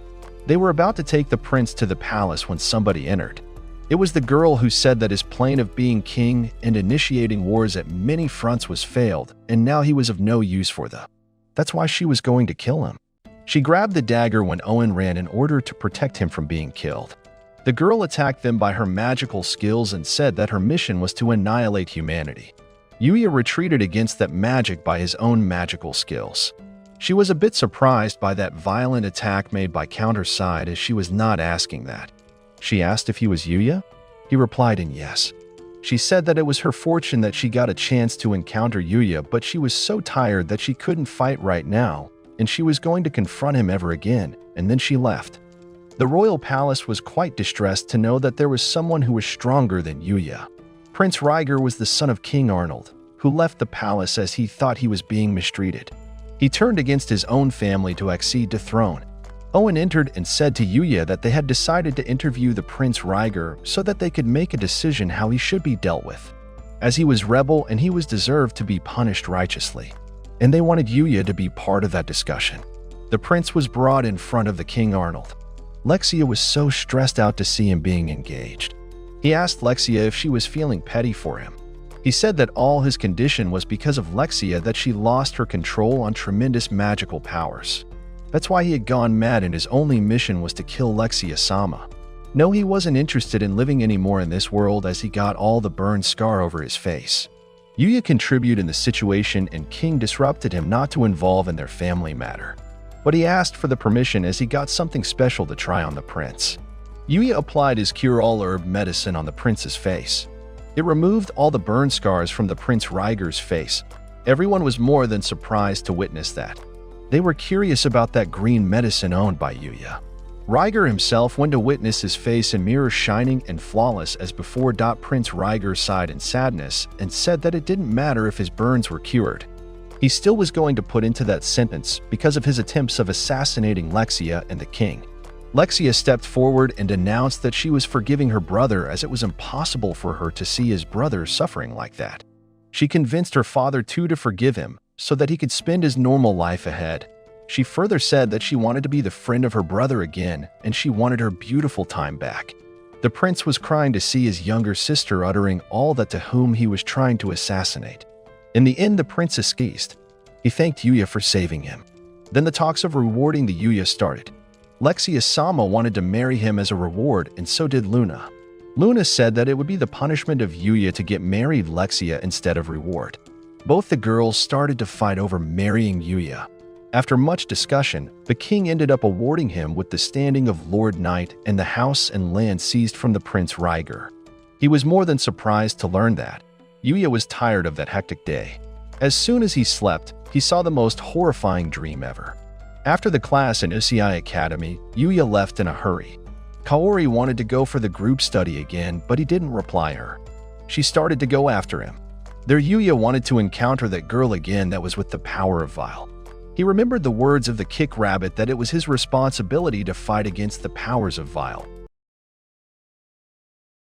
They were about to take the prince to the palace when somebody entered. It was the girl who said that his plan of being king and initiating wars at many fronts was failed, and now he was of no use for them. That's why she was going to kill him. She grabbed the dagger when Owen ran in order to protect him from being killed. The girl attacked them by her magical skills and said that her mission was to annihilate humanity. Yuya retreated against that magic by his own magical skills. She was a bit surprised by that violent attack made by counter side as she was not asking that. She asked if he was Yuya. He replied in yes. She said that it was her fortune that she got a chance to encounter Yuya, but she was so tired that she couldn't fight right now, and she was going to confront him ever again, and then she left. The royal palace was quite distressed to know that there was someone who was stronger than Yuya. Prince Ryger was the son of King Arnold, who left the palace as he thought he was being mistreated. He turned against his own family to accede to throne. Owen entered and said to Yuya that they had decided to interview the Prince Ryger so that they could make a decision how he should be dealt with, as he was rebel and he was deserved to be punished righteously. And they wanted Yuya to be part of that discussion. The prince was brought in front of the King Arnold. Lexia was so stressed out to see him being engaged. He asked Lexia if she was feeling petty for him. He said that all his condition was because of Lexia, that she lost her control on tremendous magical powers. That's why he had gone mad and his only mission was to kill Lexia-sama. No, he wasn't interested in living anymore in this world as he got all the burn scar over his face. Yuya contributed in the situation and King disrupted him not to involve in their family matter. But he asked for the permission as he got something special to try on the prince. Yuya applied his cure-all herb medicine on the prince's face. It removed all the burn scars from the Prince Ryger's face. Everyone was more than surprised to witness that. They were curious about that green medicine owned by Yuya. Ryger himself went to witness his face and mirror shining and flawless as before. Prince Ryger sighed in sadness and said that it didn't matter if his burns were cured. He still was going to put into that sentence because of his attempts of assassinating Lexia and the king. Lexia stepped forward and announced that she was forgiving her brother as it was impossible for her to see his brother suffering like that. She convinced her father too to forgive him so that he could spend his normal life ahead. She further said that she wanted to be the friend of her brother again and she wanted her beautiful time back. The prince was crying to see his younger sister uttering all that to whom he was trying to assassinate. In the end, the prince escaped. He thanked Yuya for saving him. Then the talks of rewarding the Yuya started. Lexia-sama wanted to marry him as a reward, and so did Luna. Luna said that it would be the punishment of Yuya to get married Lexia instead of reward. Both the girls started to fight over marrying Yuya. After much discussion, the king ended up awarding him with the standing of Lord Knight and the house and land seized from the Prince Ryger. He was more than surprised to learn that. Yuya was tired of that hectic day. As soon as he slept, he saw the most horrifying dream ever. After the class in Usui Academy, Yuya left in a hurry. Kaori wanted to go for the group study again, but he didn't reply her. She started to go after him. There, Yuya wanted to encounter that girl again that was with the power of Vile. He remembered the words of the Kick Rabbit that it was his responsibility to fight against the powers of Vile.